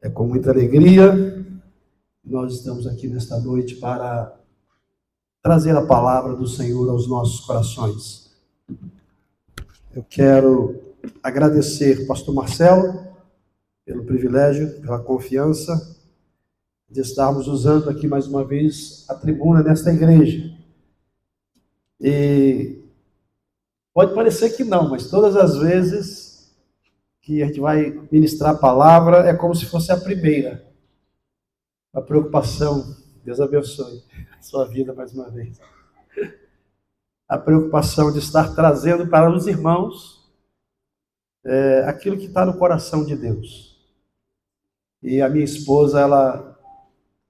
É com muita alegria que nós estamos aqui nesta noite para trazer a palavra do Senhor aos nossos corações. Eu quero agradecer pastor Marcelo pelo privilégio, pela confiança de estarmos usando aqui mais uma vez a tribuna nesta igreja. E pode parecer que não, mas todas as vezes que a gente vai ministrar a palavra é como se fosse a primeira. A preocupação, Deus abençoe a sua vida mais uma vez. A preocupação de estar trazendo para os irmãos aquilo que está no coração de Deus. E a minha esposa, ela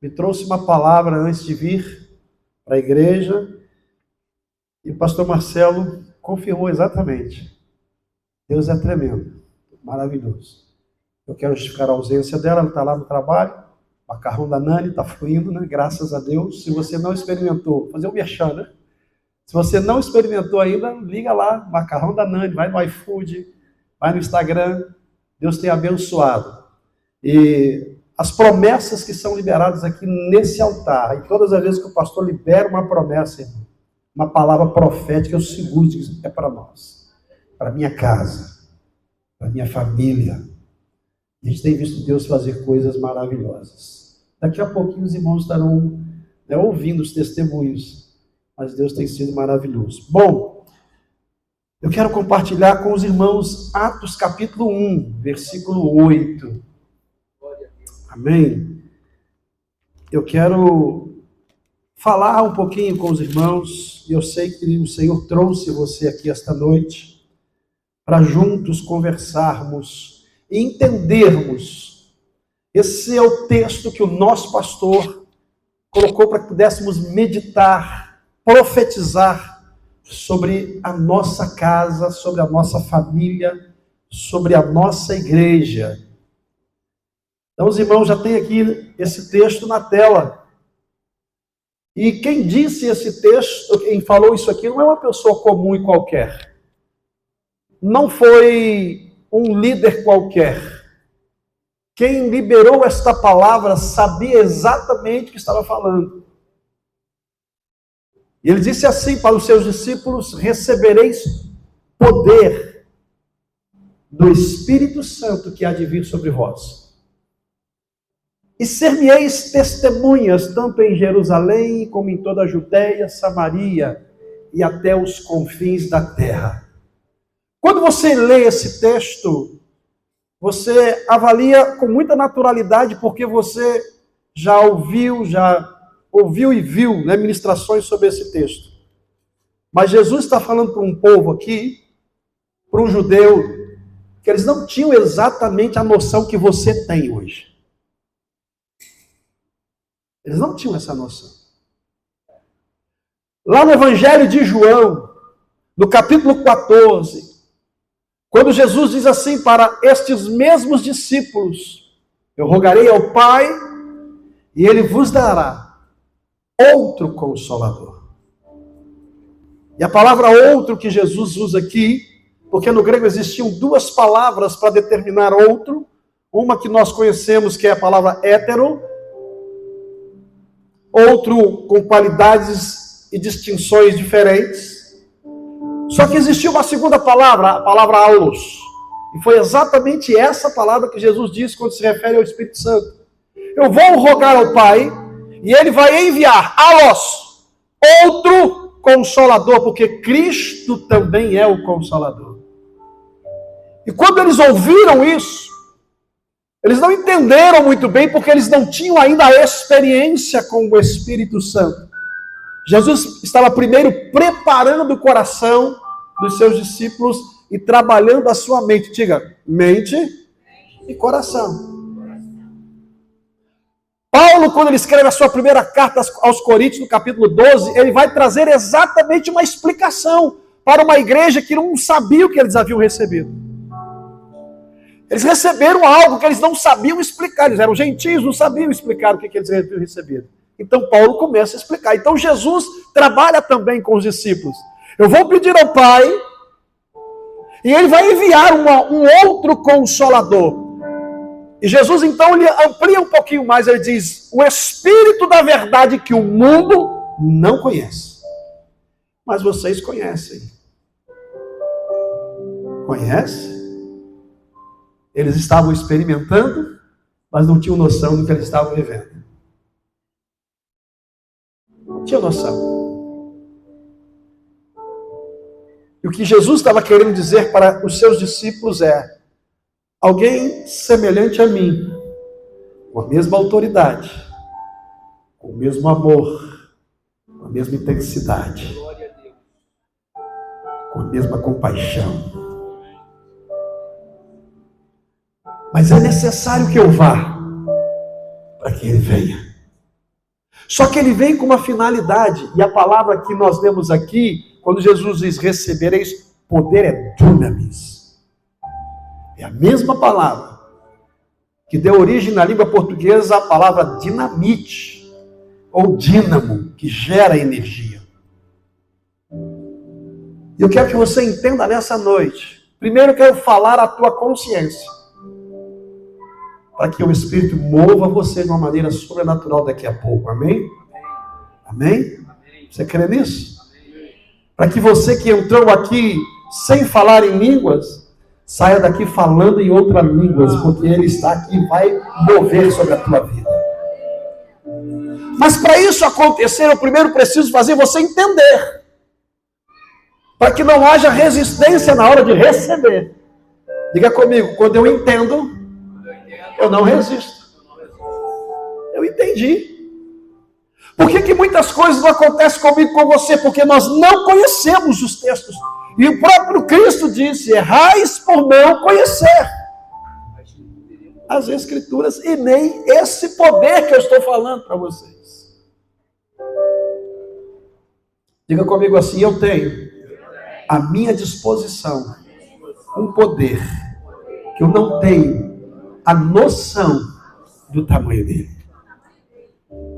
me trouxe uma palavra antes de vir para a igreja, e o pastor Marcelo confirmou exatamente. Deus é tremendo, maravilhoso. Eu quero justificar a ausência dela, ela está lá no trabalho, o macarrão da Nani está fluindo, né? Graças a Deus. Se você não experimentou, fazer um merchan, né? Se você não experimentou ainda, liga lá, macarrão da Nani, vai no iFood, vai no Instagram. Deus tem abençoado. E as promessas que são liberadas aqui nesse altar, e todas as vezes que o pastor libera uma promessa, irmão, uma palavra profética, eu seguro que é para nós, para minha casa, para minha família. A gente tem visto Deus fazer coisas maravilhosas. Daqui a pouquinho os irmãos estarão ouvindo os testemunhos, mas Deus tem sido maravilhoso. Bom, eu quero compartilhar com os irmãos Atos capítulo 1, versículo 8. Amém? Eu quero falar um pouquinho com os irmãos, e eu sei que o Senhor trouxe você aqui esta noite para juntos conversarmos e entendermos. Esse é o texto que o nosso pastor colocou para que pudéssemos meditar, profetizar sobre a nossa casa, sobre a nossa família, sobre a nossa igreja. Então os irmãos já têm aqui esse texto na tela. E quem disse esse texto, quem falou isso aqui, não é uma pessoa comum e qualquer. Não foi um líder qualquer. Quem liberou esta palavra sabia exatamente o que estava falando. E ele disse assim para os seus discípulos: recebereis poder do Espírito Santo que há de vir sobre vós. E ser-me-eis testemunhas, tanto em Jerusalém, como em toda a Judéia, Samaria e até os confins da terra. Quando você lê esse texto, você avalia com muita naturalidade, porque você já ouviu e viu, né, ministrações sobre esse texto. Mas Jesus está falando para um povo aqui, para um judeu, que eles não tinham exatamente a noção que você tem hoje. Eles não tinham essa noção. Lá no Evangelho de João, no capítulo 14, quando Jesus diz assim para estes mesmos discípulos: eu rogarei ao Pai, e Ele vos dará outro Consolador. E a palavra outro que Jesus usa aqui, porque no grego existiam duas palavras para determinar outro, uma que nós conhecemos que é a palavra hétero, outro com qualidades e distinções diferentes. Só que existiu uma segunda palavra, a palavra aulos. E foi exatamente essa palavra que Jesus disse quando se refere ao Espírito Santo. Eu vou rogar ao Pai, e Ele vai enviar aulos, outro Consolador, porque Cristo também é o Consolador. E quando eles ouviram isso, eles não entenderam muito bem, porque eles não tinham ainda a experiência com o Espírito Santo. Jesus estava primeiro preparando o coração dos seus discípulos e trabalhando a sua mente. Diga, mente e coração. Paulo, quando ele escreve a sua primeira carta aos Coríntios, no capítulo 12, ele vai trazer exatamente uma explicação para uma igreja que não sabia o que eles haviam recebido. Eles receberam algo que eles não sabiam explicar. Eles eram gentios, não sabiam explicar o que eles haviam recebido. Então Paulo começa a explicar. Então Jesus trabalha também com os discípulos. Eu vou pedir ao Pai, e Ele vai enviar um outro Consolador. E Jesus então ele amplia um pouquinho mais, ele diz: o Espírito da verdade que o mundo não conhece, mas vocês conhecem. Conhece? Eles estavam experimentando, mas não tinham noção do que eles estavam vivendo. Não tinham noção. E o que Jesus estava querendo dizer para os seus discípulos é: alguém semelhante a mim, com a mesma autoridade, com o mesmo amor, com a mesma intensidade, com a mesma compaixão. Mas é necessário que eu vá para que ele venha. Só que ele vem com uma finalidade, e a palavra que nós lemos aqui, quando Jesus diz recebereis poder, é dunamis. É a mesma palavra que deu origem na língua portuguesa à palavra dinamite, ou dínamo, que gera energia. E eu quero que você entenda nessa noite. Primeiro eu quero falar a tua consciência, para que o Espírito mova você de uma maneira sobrenatural daqui a pouco. Amém? Amém? Você crê nisso? Para que você que entrou aqui sem falar em línguas, saia daqui falando em outras línguas, porque Ele está aqui e vai mover sobre a tua vida. Mas para isso acontecer, eu primeiro preciso fazer você entender, para que não haja resistência na hora de receber. Diga comigo: quando eu entendo, eu não resisto. Eu entendi. Por que muitas coisas não acontecem comigo e com você? Porque nós não conhecemos os textos. E o próprio Cristo disse: errais por não conhecer as Escrituras e nem esse poder que eu estou falando para vocês. Diga comigo assim: eu tenho à minha disposição um poder que eu não tenho a noção do tamanho dele.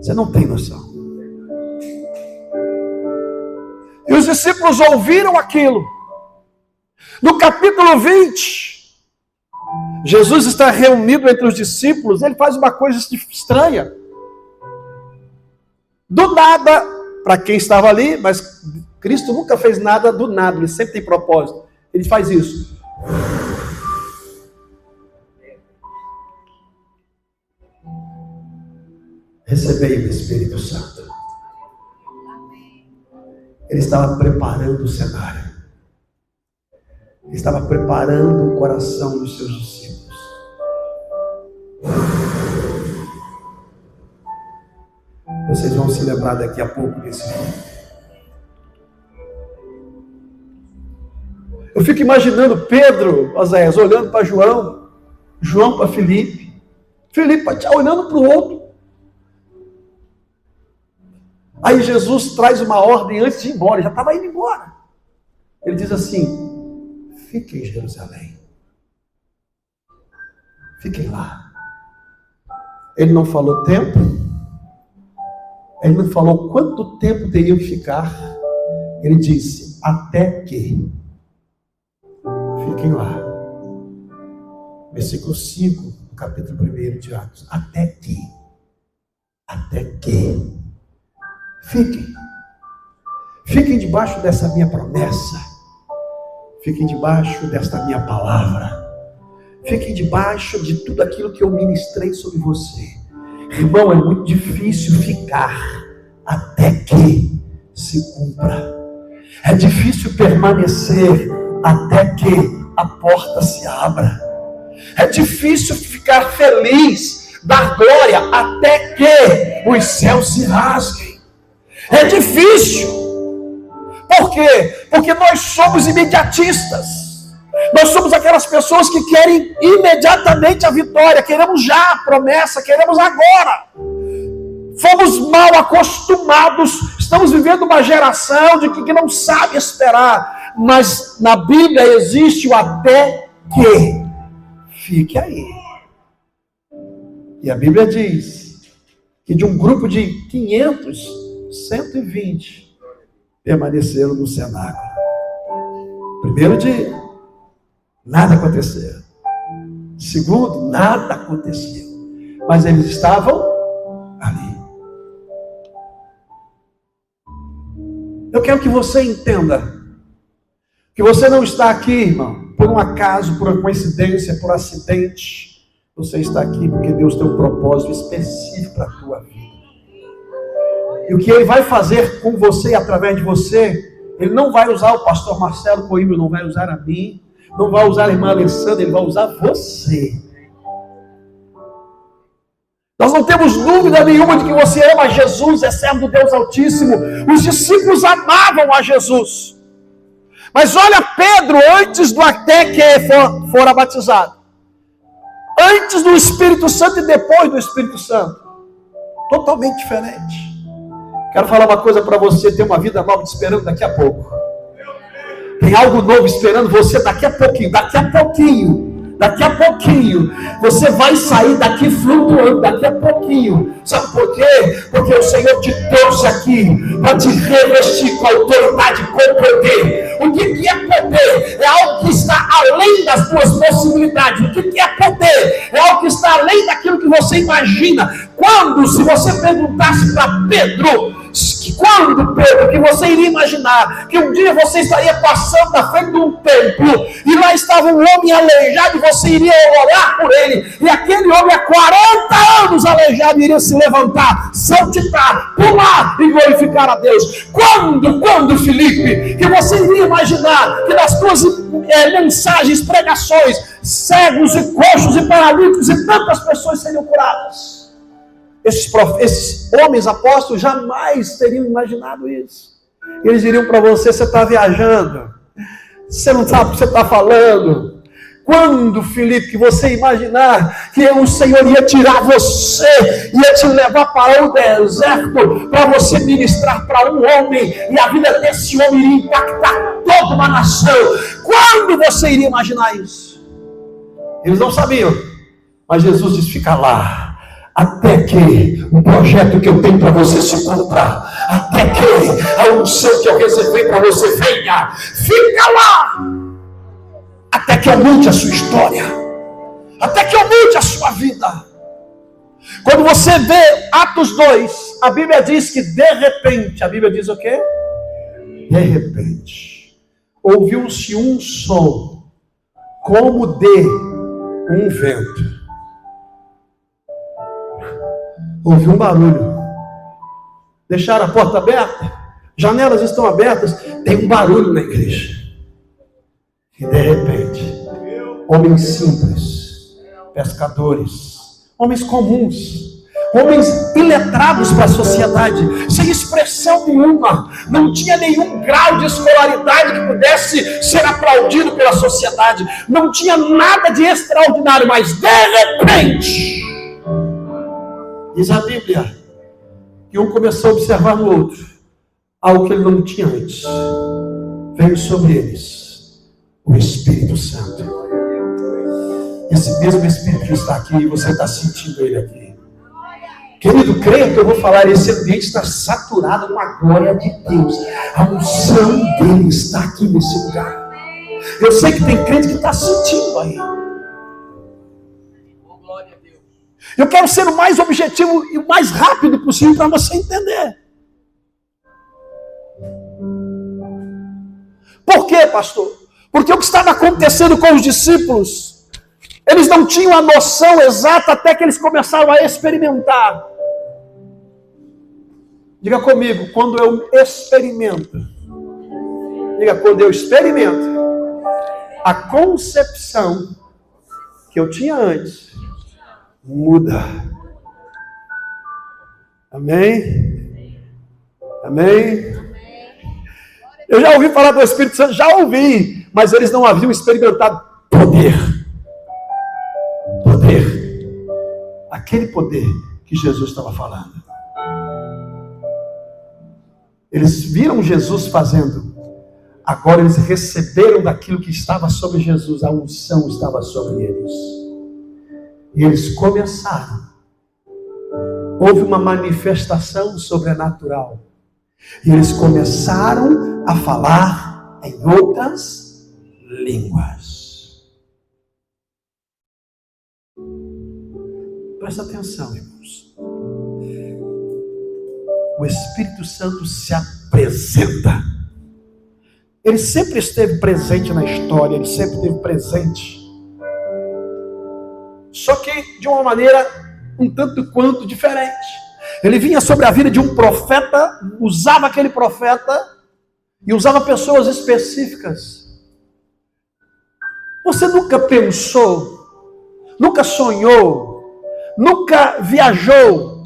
Você não tem noção. E os discípulos ouviram aquilo. No capítulo 20, Jesus está reunido entre os discípulos. Ele faz uma coisa estranha. Do nada, para quem estava ali, mas Cristo nunca fez nada do nada, ele sempre tem propósito. Ele faz isso. Recebei o Espírito Santo. Ele estava preparando o cenário. Ele estava preparando o coração dos seus discípulos. Vocês vão se lembrar daqui a pouco desse filme. Eu fico imaginando Pedro, Oséias, olhando para João, João para Filipe, Filipe olhando para o outro. Aí Jesus traz uma ordem antes de ir embora, já estava indo embora. Ele diz assim: fiquem em Jerusalém. Fiquem lá. Ele não falou tempo. Ele não falou quanto tempo teriam que ficar. Ele disse: até que. Fiquem lá. Versículo 5, do capítulo 1 de Atos. Até que. Até que. Fiquem. Fiquem debaixo dessa minha promessa. Fiquem debaixo desta minha palavra. Fiquem debaixo de tudo aquilo que eu ministrei sobre você. Irmão, é muito difícil ficar até que se cumpra. É difícil permanecer até que a porta se abra. É difícil ficar feliz, dar glória até que os céus se rasguem. É difícil. Por quê? Porque nós somos imediatistas. Nós somos aquelas pessoas que querem imediatamente a vitória. Queremos já a promessa, queremos agora. Fomos mal acostumados. Estamos vivendo uma geração de que não sabe esperar. Mas na Bíblia existe o até que. Fique aí. E a Bíblia diz que de um grupo de 500, 120 permaneceram no cenáculo. Primeiro dia, nada aconteceu. segundo, nada aconteceu. Mas eles estavam ali. Eu quero que você entenda que você não está aqui, irmão, por um acaso, por uma coincidência, por um acidente. Você está aqui porque Deus tem um propósito específico para a tua vida. E o que Ele vai fazer com você e através de você, Ele não vai usar o pastor Marcelo Coimbra, não vai usar a mim, não vai usar a irmã Alessandra, Ele vai usar você. Nós não temos dúvida nenhuma de que você ama Jesus, é servo do Deus Altíssimo. Os discípulos amavam a Jesus. Mas olha Pedro, antes do até que fora batizado. Antes do Espírito Santo e depois do Espírito Santo. Totalmente diferente. Quero falar uma coisa para você, tem uma vida nova te esperando daqui a pouco. Tem algo novo esperando você daqui a pouquinho, daqui a pouquinho, você vai sair daqui flutuando, daqui a pouquinho. Sabe por quê? Porque o Senhor te trouxe aqui para te revestir com autoridade, com poder. O que é poder? É algo que está além das tuas possibilidades. O que é poder? É algo que está além daquilo que você imagina. Se você perguntasse para Pedro, que você iria imaginar que um dia você estaria passando na frente de um templo e lá estava um homem aleijado e você iria orar por ele, e aquele homem há 40 anos aleijado iria se levantar, saltitar, pular e glorificar a Deus. Quando, Felipe, que você iria imaginar que nas tuas mensagens, pregações, cegos e coxos e paralíticos e tantas pessoas seriam curadas? Esses homens apóstolos jamais teriam imaginado isso. Eles diriam para você: você está viajando, você não sabe o que você está falando. Quando, Felipe, que você imaginar que o Senhor ia tirar você, ia te levar para o deserto, para você ministrar para um homem, e a vida desse homem iria impactar toda uma nação? Quando você iria imaginar isso? Eles não sabiam, mas Jesus disse: fica lá, até que o projeto que eu tenho para você se cumpra, até que a unção que eu reservei para você venha. Fica lá, até que eu mude a sua história, até que eu mude a sua vida. Quando você vê Atos 2, a Bíblia diz que de repente, a Bíblia diz o quê? De repente, ouviu-se um som, como de um vento. Ouviu um barulho. Deixaram a porta aberta, janelas estão abertas, tem um barulho na igreja. E de repente, homens simples, pescadores, homens comuns, homens iletrados para a sociedade, sem expressão nenhuma, não tinha nenhum grau de escolaridade que pudesse ser aplaudido pela sociedade, não tinha nada de extraordinário, mas de repente, diz a Bíblia, que um começou a observar no outro algo que ele não tinha antes. Veio sobre eles o Espírito Santo. Esse mesmo Espírito que está aqui, você está sentindo ele aqui. Querido, creia que eu vou falar, esse ambiente está saturado com a glória de Deus. A unção dele está aqui nesse lugar. Eu sei que tem crente que está sentindo aí. Eu quero ser o mais objetivo e o mais rápido possível para você entender. Por quê, pastor? Porque o que estava acontecendo com os discípulos, eles não tinham a noção exata até que eles começaram a experimentar. Diga comigo, quando eu experimento. Diga, quando eu experimento a concepção que eu tinha antes, muda. Amém? Amém? Eu já ouvi falar do Espírito Santo, já ouvi, mas eles não haviam experimentado poder. Poder. Aquele poder que Jesus estava falando. Eles viram Jesus fazendo. Agora eles receberam daquilo que estava sobre Jesus. A unção estava sobre eles. E eles começaram. Houve uma manifestação sobrenatural. E eles começaram a falar em outras línguas. Presta atenção, irmãos. O Espírito Santo se apresenta. Ele sempre esteve presente na história, ele sempre esteve presente. Só que de uma maneira um tanto quanto diferente. Ele vinha sobre a vida de um profeta, usava aquele profeta e usava pessoas específicas. Você nunca pensou, nunca sonhou, nunca viajou,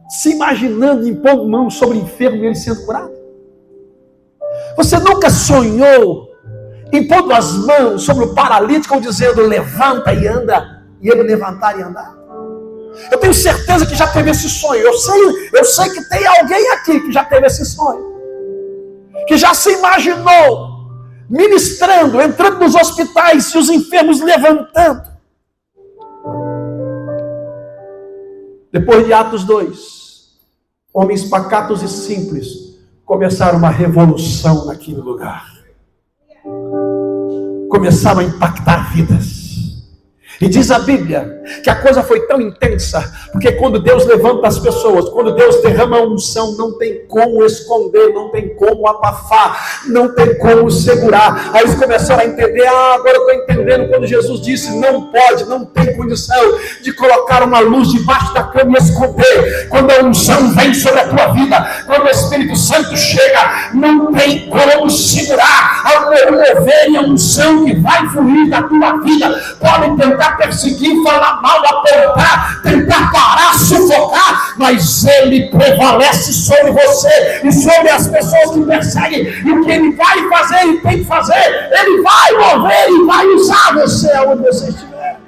se imaginando impondo mão sobre o enfermo e ele sendo curado? Você nunca sonhou impondo as mãos sobre o paralítico, dizendo levanta e anda, e ele levantar e andar? Eu tenho certeza que já teve esse sonho. Eu sei que tem alguém aqui que já teve esse sonho, que já se imaginou ministrando, entrando nos hospitais e os enfermos levantando. Depois de Atos 2, homens pacatos e simples começaram uma revolução naquele lugar. Começaram a impactar vidas. E diz a Bíblia que a coisa foi tão intensa, porque quando Deus levanta as pessoas, quando Deus derrama a unção, não tem como esconder, não tem como abafar, não tem como segurar. Aí eles começaram a entender, agora eu estou entendendo quando Jesus disse, não pode, não tem condição de colocar uma luz debaixo da cama e esconder. Quando a unção vem sobre a tua vida, quando o Espírito Santo chega, não tem como segurar o mover e a unção que vai fluir da tua vida. Podem tentar perseguir, falar mal, apontar, tentar parar, sufocar, mas ele prevalece sobre você e sobre as pessoas que perseguem. E o que ele vai fazer e tem que fazer, ele vai mover e vai usar você aonde você estiver.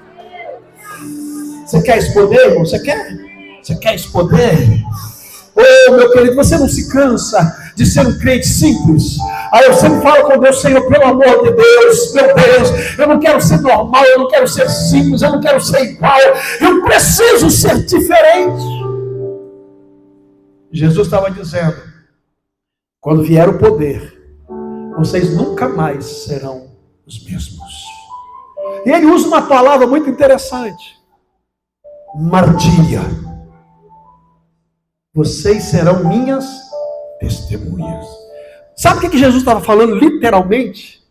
Você quer esse poder, irmão? Você quer? Você quer esse poder? Oh, meu querido, você não se cansa de ser um crente simples? Aí eu sempre falo com Deus, Senhor, pelo amor de Deus, meu Deus, eu não quero ser normal, eu não quero ser simples, eu não quero ser igual, eu preciso ser diferente. Jesus estava dizendo, quando vier o poder, vocês nunca mais serão os mesmos. E ele usa uma palavra muito interessante, martíria. Vocês serão minhas testemunhas. Sabe o que Jesus estava falando literalmente?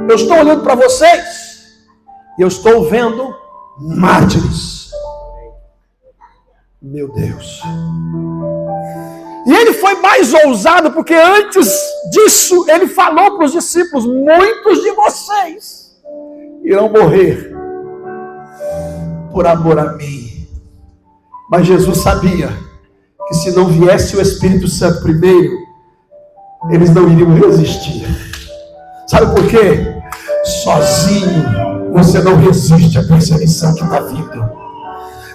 Eu estou olhando para vocês e eu estou vendo mártires. Meu Deus. E ele foi mais ousado, porque antes disso ele falou para os discípulos, muitos de vocês irão morrer por amor a mim. Mas Jesus sabia que se não viesse o Espírito Santo primeiro, eles não iriam resistir. Sabe por quê? Sozinho você não resiste à perseguição que está vindo.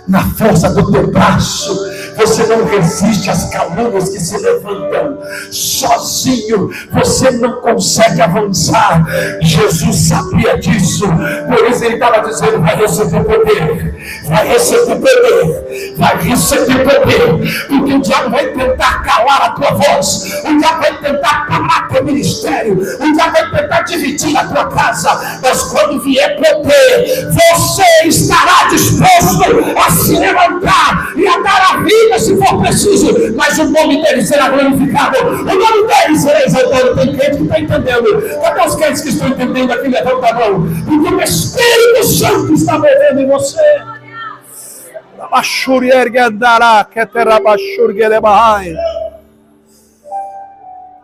Na força do teu braço, você não resiste às calúnias que se levantam. Sozinho você não consegue avançar. Jesus sabia disso. Por isso ele estava dizendo, vai receber poder, vai receber poder, vai receber poder. Porque o diabo vai tentar calar a tua voz, o diabo vai tentar parar teu ministério, o diabo vai tentar dividir a tua casa. Mas quando vier poder, você estará disposto a se levantar e a dar a vida se for preciso, mas o nome dele será glorificado, o nome dele será exaltado. Tem crente que está entendendo? Cadê os crentes que estão entendendo aqui? Levanta a mão, porque o Espírito Santo está movendo em você.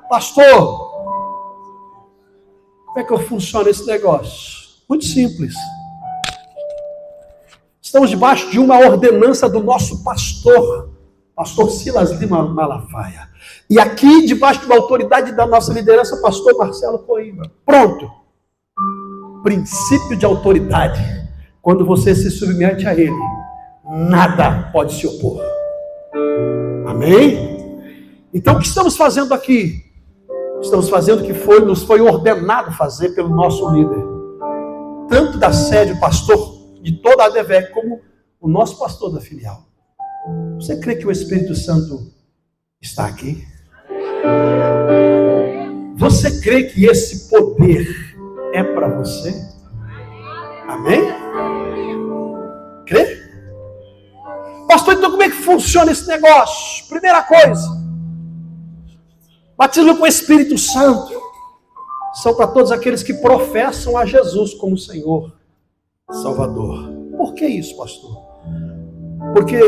Pastor, como é que funciona esse negócio? Muito simples. Estamos debaixo de uma ordenança do nosso pastor Silas Lima Malafaia. E aqui, debaixo de uma autoridade da nossa liderança, pastor Marcelo Coimbra. Pronto. Princípio de autoridade. Quando você se submete a ele, nada pode se opor. Amém? Então, o que estamos fazendo aqui? Estamos fazendo o que nos foi ordenado fazer pelo nosso líder. Tanto da sede, o pastor de toda a ADVEC, como o nosso pastor da filial. Você crê que o Espírito Santo está aqui? Você crê que esse poder é para você? Amém? Crê? Pastor, então como é que funciona esse negócio? Primeira coisa, batismo com o Espírito Santo são para todos aqueles que professam a Jesus como Senhor, Salvador. Por que isso, pastor? Porque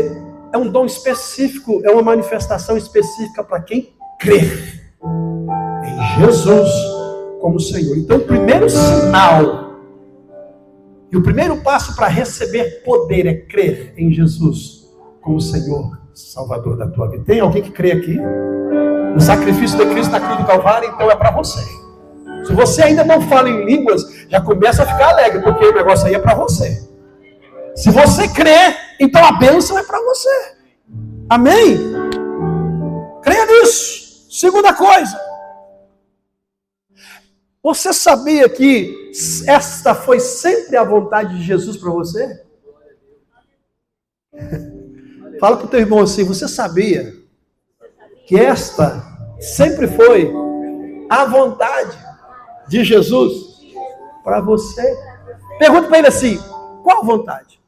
é um dom específico, é uma manifestação específica para quem crê em Jesus como Senhor. Então, o primeiro sinal e o primeiro passo para receber poder é crer em Jesus como Senhor, Salvador da tua vida. Tem alguém que crê aqui? O sacrifício de Cristo na cruz do Calvário, então é para você. Se você ainda não fala em línguas, já começa a ficar alegre, porque o negócio aí é para você. Se você crê, então a bênção é para você. Amém? Creia nisso. Segunda coisa. Você sabia que esta foi sempre a vontade de Jesus para você? Fala para o teu irmão assim, você sabia que esta sempre foi a vontade de Jesus para você? Pergunta para ele assim, qual vontade?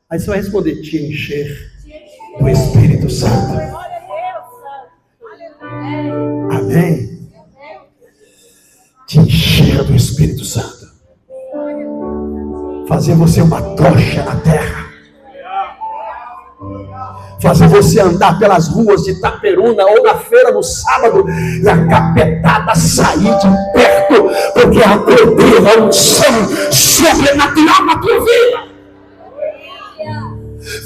Aí você vai responder, te encher do Espírito Santo. Amém? Te encher do Espírito Santo. Fazer você uma tocha na terra. Fazer você andar pelas ruas de Itaperuna ou na feira no sábado e a capetada sair de perto, porque a poder, a unção sobrenatural na tua vida.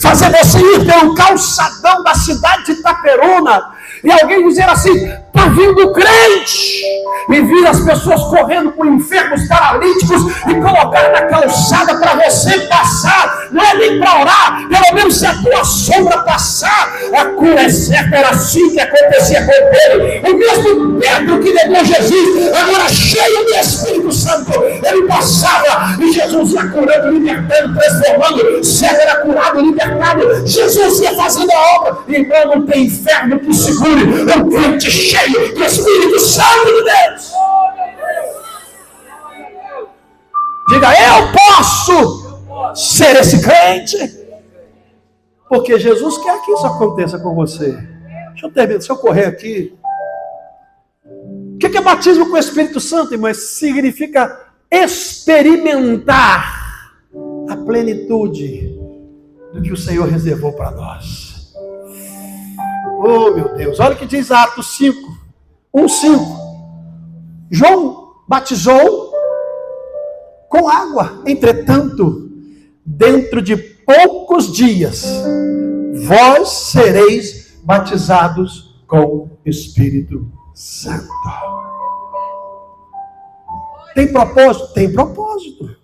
Fazer você ir pelo calçadão da cidade de Itaperuna e alguém dizer assim, está vindo crente, e vir as pessoas correndo por enfermos paralíticos e colocar na calçada para você passar, não é nem para orar, pelo menos se a tua sombra passar, a cura é certa. Era assim que acontecia com Pedro. O mesmo Pedro que negou Jesus, agora cheio do Espírito Santo, ele passava e Jesus ia curando, libertando, transformando, cego era curado, libertado, Jesus ia fazendo a obra. Então não tem inferno que segure um crente cheio do Espírito Santo de Deus. Diga, eu posso ser esse crente, porque Jesus quer que isso aconteça com você. Deixa eu terminar, deixa eu correr aqui. O que é batismo com o Espírito Santo, irmãos? Significa experimentar a plenitude do que o Senhor reservou para nós. Oh, meu Deus, olha o que diz Atos 5, 1:5. João batizou com água, entretanto, dentro de poucos dias, vós sereis batizados com Espírito Santo. Tem propósito? Tem propósito.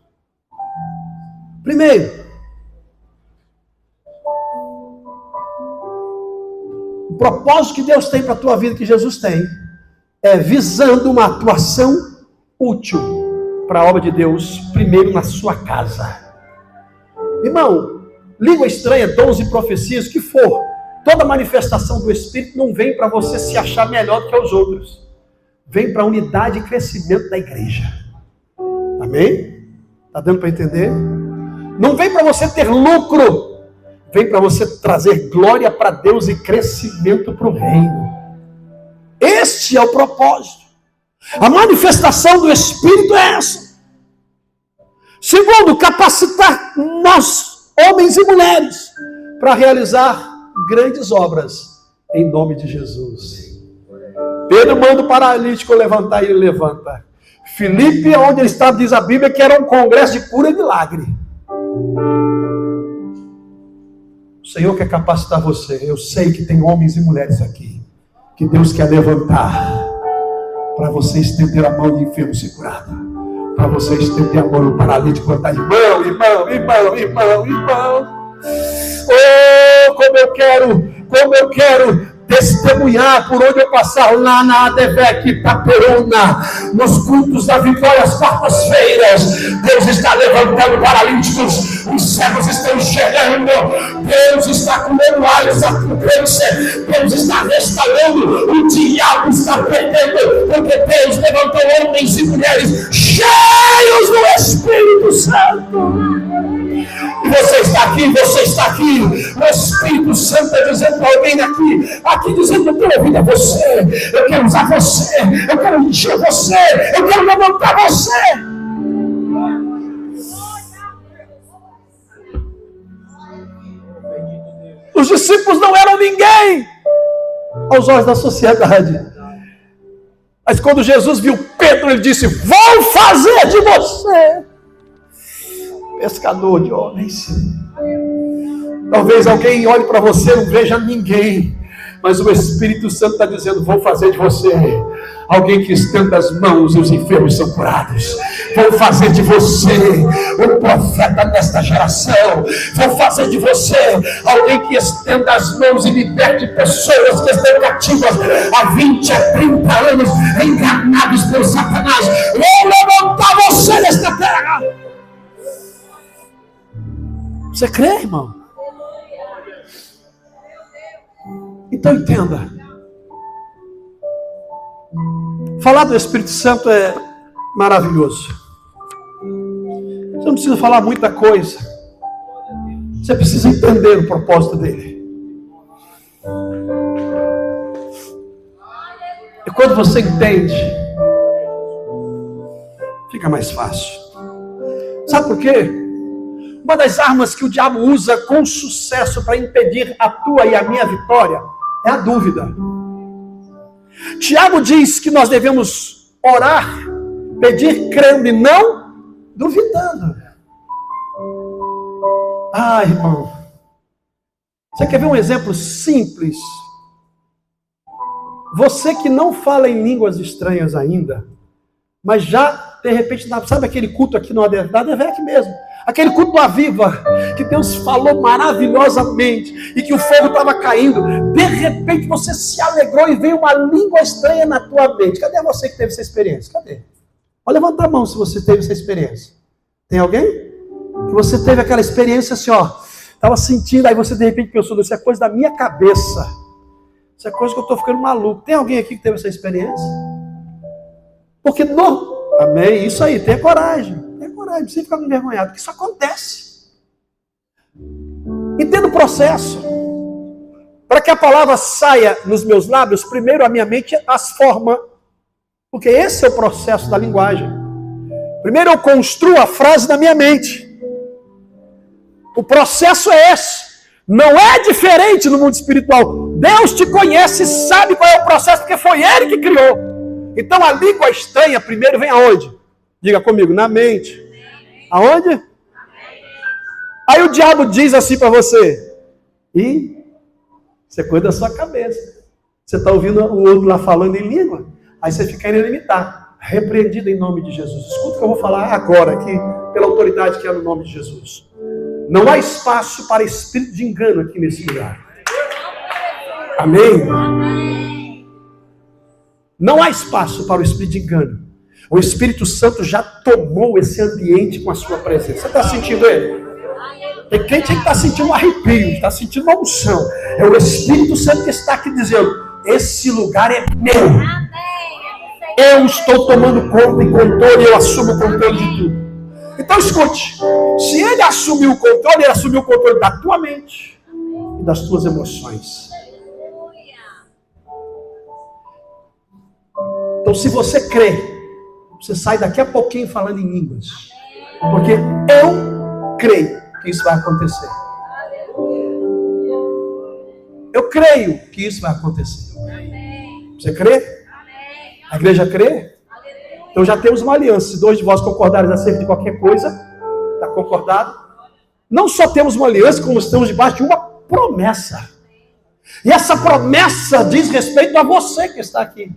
Primeiro, o propósito que Deus tem para a tua vida, que Jesus tem, é visando uma atuação útil para a obra de Deus, primeiro na sua casa. Irmão, língua estranha, dons e profecias, que for, toda manifestação do Espírito não vem para você se achar melhor do que os outros. Vem para a unidade e crescimento da igreja. Amém? Está dando para entender? Não vem para você ter lucro. Vem para você trazer glória para Deus e crescimento para o reino. Este é o propósito. A manifestação do Espírito é essa. Segundo, capacitar nós, homens e mulheres, para realizar grandes obras em nome de Jesus. Pedro manda o paralítico levantar e ele levanta. Filipe, onde ele estava, diz a Bíblia que era um congresso de cura e milagre. O Senhor quer capacitar você. Eu sei que tem homens e mulheres aqui que Deus quer levantar para você estender a mão de enfermo ser curado, para você estender a mão no paralítico e cantar, irmão, irmão, irmão, irmão, irmão. Oh, como eu quero testemunhar por onde eu passar, lá na ADVEC Itaperuna, nos cultos da vitória, às quartas-feiras. Deus está levantando paralíticos, os cegos estão enxergando, Deus está curando áreas da câncer, Deus está restaurando, o diabo está perdendo, porque Deus levantou homens e mulheres cheios do Espírito Santo. E você está aqui, você está aqui. O Espírito Santo está dizendo para alguém aqui dizendo no teu ouvido, é você. Eu quero usar você. Eu quero encher você. Eu quero levantar você. Os discípulos não eram ninguém aos olhos da sociedade. Mas quando Jesus viu Pedro, ele disse, vou fazer de você pescador de homens. Talvez alguém olhe para você e não veja ninguém, mas o Espírito Santo está dizendo, vou fazer de você alguém que estenda as mãos e os enfermos são curados. Vou fazer de você um profeta nesta geração. Vou fazer de você alguém que estenda as mãos e liberte pessoas que estão cativas há 20, a 30 anos, enganados por Satanás. Vou levantar você nesta terra. Você crê, irmão? Então entenda. Falar do Espírito Santo é maravilhoso. Você não precisa falar muita coisa. Você precisa entender o propósito dele. E quando você entende, fica mais fácil. Sabe por quê? Uma das armas que o diabo usa com sucesso para impedir a tua e a minha vitória é a dúvida. Tiago diz que nós devemos orar, pedir crendo e não duvidando. Ah, irmão, você quer ver um exemplo simples? Você que não fala em línguas estranhas ainda, mas já, de repente, sabe aquele culto aqui no ADVEC mesmo? Aquele culto do Aviva, que Deus falou maravilhosamente, e que o fogo estava caindo. De repente você se alegrou e veio uma língua estranha na tua mente. Cadê você que teve essa experiência? Cadê? Pode levantar a mão se você teve essa experiência. Tem alguém? Que você teve aquela experiência assim, ó. Estava sentindo, aí você de repente pensou, isso é coisa da minha cabeça. Isso é coisa que eu estou ficando maluco. Tem alguém aqui que teve essa experiência? Porque não. Amém? Isso aí, tenha coragem. Não precisa ficar envergonhado, porque isso acontece. Entenda o processo. Para que a palavra saia nos meus lábios, primeiro a minha mente as forma. Porque esse é o processo da linguagem. Primeiro eu construo a frase na minha mente. O processo é esse. Não é diferente no mundo espiritual. Deus te conhece e sabe qual é o processo, porque foi Ele que criou. Então a língua estranha primeiro vem aonde? Diga comigo, na mente. Aonde? Aí o diabo diz assim para você. E você cuida da sua cabeça. Você está ouvindo o outro lá falando em língua. Aí você fica querendo imitar. Repreendido em nome de Jesus. Escuta o que eu vou falar agora aqui, pela autoridade que é no nome de Jesus. Não há espaço para espírito de engano aqui nesse lugar. Amém? Não há espaço para o espírito de engano. O Espírito Santo já tomou esse ambiente com a sua presença. Você está sentindo ele? Tem crente que está sentindo um arrepio, está sentindo uma unção. É o Espírito Santo que está aqui dizendo, esse lugar é meu. Eu estou tomando conta e controle, eu assumo o controle de tudo. Então escute, se ele assumiu o controle, ele assumiu o controle da tua mente e das tuas emoções. Então se você crê, você sai daqui a pouquinho falando em línguas. Porque eu creio que isso vai acontecer. Eu creio que isso vai acontecer. Você crê? A igreja crê? Então já temos uma aliança. Se dois de vós concordarem acerca de qualquer coisa, está concordado? Não só temos uma aliança, como estamos debaixo de uma promessa. E essa promessa diz respeito a você que está aqui.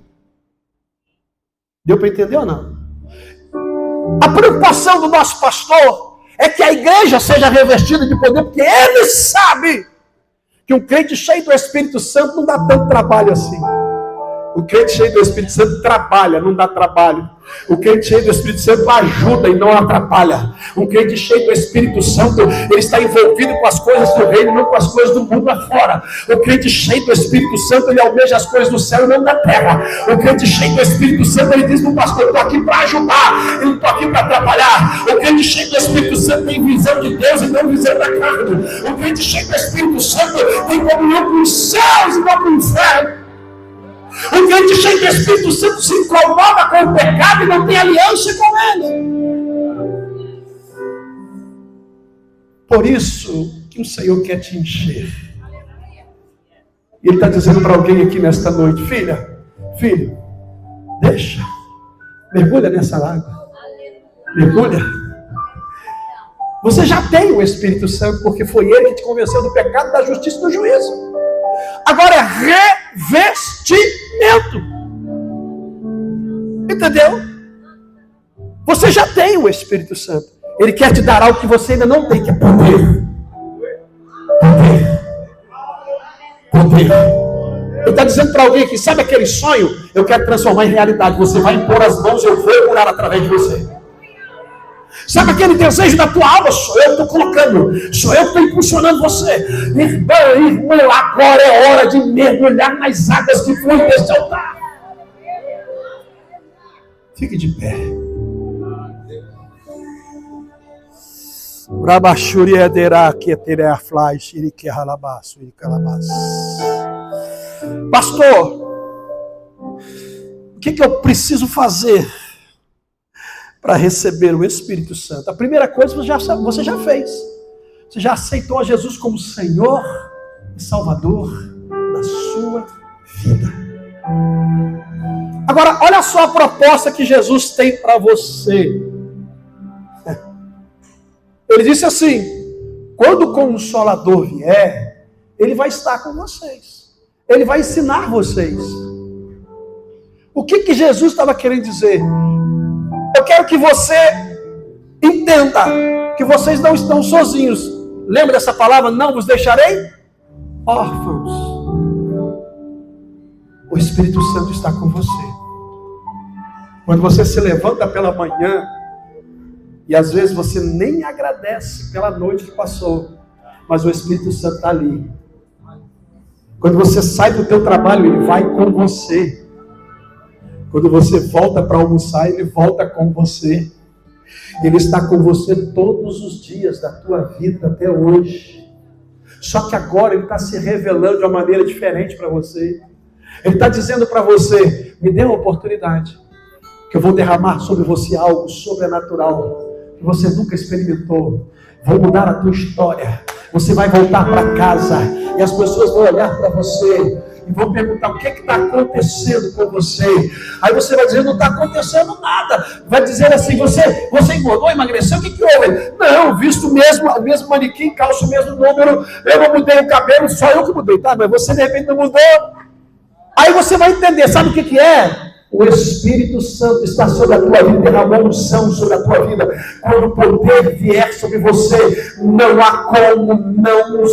Deu para entender ou não? A preocupação do nosso pastor é que a igreja seja revestida de poder, porque ele sabe que um crente cheio do Espírito Santo não dá tanto trabalho assim. O crente cheio do Espírito Santo trabalha, não dá trabalho. O crente cheio do Espírito Santo ajuda e não atrapalha. Um crente cheio do Espírito Santo, ele está envolvido com as coisas do reino, não com as coisas do mundo lá fora. O crente cheio do Espírito Santo, ele almeja as coisas do céu e não da terra. O crente cheio do Espírito Santo, ele diz para o pastor: eu estou aqui para ajudar, eu não estou aqui para atrapalhar. O crente cheio do Espírito Santo tem visão de Deus e não visão da carne. O crente cheio do Espírito Santo tem comunhão com os céus e não com o inferno. O crente cheio do Espírito Santo se incomoda com o pecado e não tem aliança com ele. Por isso que o Senhor quer te encher. E Ele está dizendo para alguém aqui nesta noite: filha, filho, deixa, mergulha nessa água, mergulha. Você já tem o Espírito Santo, porque foi Ele que te convenceu do pecado, da justiça e do juízo. Agora é revestimento. Entendeu? Você já tem o Espírito Santo. Ele quer te dar algo que você ainda não tem, que é poder. Poder. Ele está dizendo para alguém que sabe aquele sonho? Eu quero transformar em realidade. Você vai impor as mãos, eu vou curar através de você. Sabe aquele desejo da tua alma? Sou eu que estou colocando. Sou eu que estou impulsionando você. Irmão, agora é hora de mergulhar nas águas que fluem deste altar. Fique de pé. Pastor, o que eu preciso fazer para receber o Espírito Santo? A primeira coisa você já fez. Você já aceitou a Jesus como Senhor e Salvador da sua vida. Agora, olha só a proposta que Jesus tem para você. Ele disse assim: quando o Consolador vier, Ele vai estar com vocês. Ele vai ensinar vocês. O que Jesus estava querendo dizer? Eu quero que você entenda que vocês não estão sozinhos. Lembra dessa palavra? Não vos deixarei órfãos. O Espírito Santo está com você. Quando você se levanta pela manhã, e às vezes você nem agradece pela noite que passou, mas o Espírito Santo está ali. Quando você sai do teu trabalho, ele vai com você. Quando você volta para almoçar, ele volta com você. Ele está com você todos os dias da tua vida até hoje. Só que agora ele está se revelando de uma maneira diferente para você. Ele está dizendo para você: me dê uma oportunidade, que eu vou derramar sobre você algo sobrenatural que você nunca experimentou. Vou mudar a tua história. Você vai voltar para casa e as pessoas vão olhar para você e vão perguntar: o que está acontecendo com você? Aí você vai dizer: não está acontecendo nada. Vai dizer assim: você engordou, emagreceu, o que houve? Não, visto o mesmo manequim, calço o mesmo número, eu não mudei o cabelo, só eu que mudei, tá? Mas você de repente não mudou. Aí você vai entender, sabe o que é? O Espírito Santo está sobre a tua vida, derramou unção sobre a tua vida. Quando o poder vier sobre você, não há como não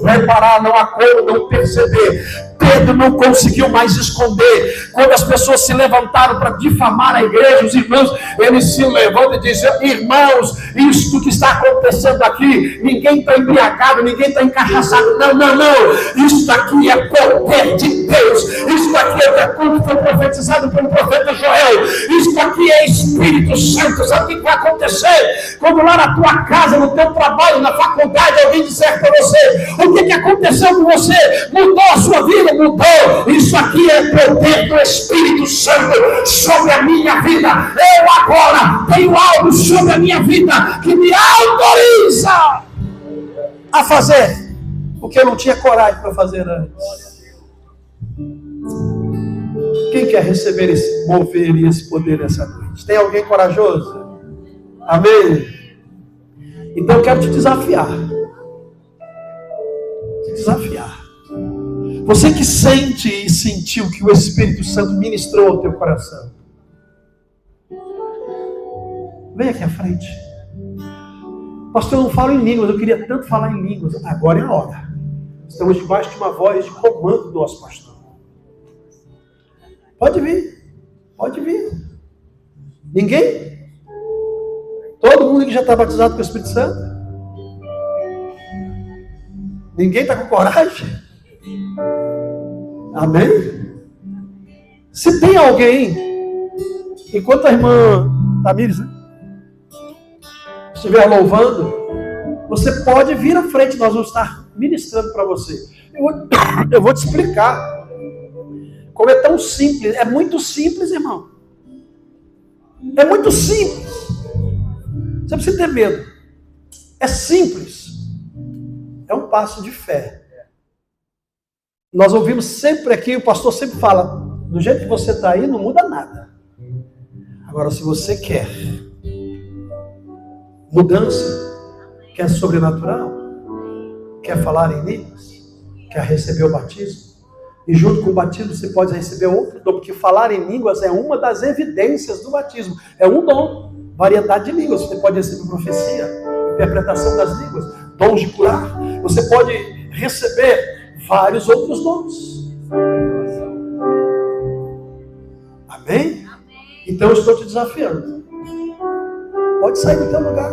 reparar, não há como não perceber. Pedro não conseguiu mais esconder. Quando as pessoas se levantaram para difamar a igreja, os irmãos, ele se levanta e diz: irmãos, isto que está acontecendo aqui, ninguém está embriagado, ninguém está encaixaçado, não, isso aqui é poder de Deus, isso aqui é como foi profetizado pelo profeta Joel, isso aqui é Espírito Santo. Sabe o que vai acontecer? Quando lá na tua casa, no teu trabalho, na faculdade, alguém disser para você: o que aconteceu com você? Mudou a sua vida? Mudou. Isso aqui é poder do Espírito Santo sobre a minha vida. Eu agora tenho algo sobre a minha vida que me autoriza a fazer o que eu não tinha coragem para fazer antes. Quem quer receber esse mover e esse poder nessa noite? Tem alguém corajoso? Amém? Então eu quero te desafiar. Você que sente e sentiu que o Espírito Santo ministrou ao teu coração, vem aqui à frente. Pastor, eu não falo em línguas, eu queria tanto falar em línguas. Agora é a hora. Estamos debaixo de uma voz de comando do nosso pastor. Pode vir. Pode vir. Ninguém? Todo mundo que já está batizado com o Espírito Santo? Ninguém está com coragem? Amém? Se tem alguém, enquanto a irmã Tamires estiver louvando, você pode vir à frente, nós vamos estar ministrando para você. Eu vou te explicar como é tão simples. É muito simples, irmão. É muito simples. Você precisa ter medo. É simples. É um passo de fé. Nós ouvimos sempre aqui, o pastor sempre fala, do jeito que você está aí, não muda nada. Agora, se você quer mudança, quer sobrenatural, quer falar em línguas, quer receber o batismo, e junto com o batismo você pode receber outro dom, porque falar em línguas é uma das evidências do batismo, é um dom, variedade de línguas. Você pode receber profecia, interpretação das línguas, dons de curar, você pode receber vários outros dons. Amém? Então eu estou te desafiando. Pode sair do teu lugar.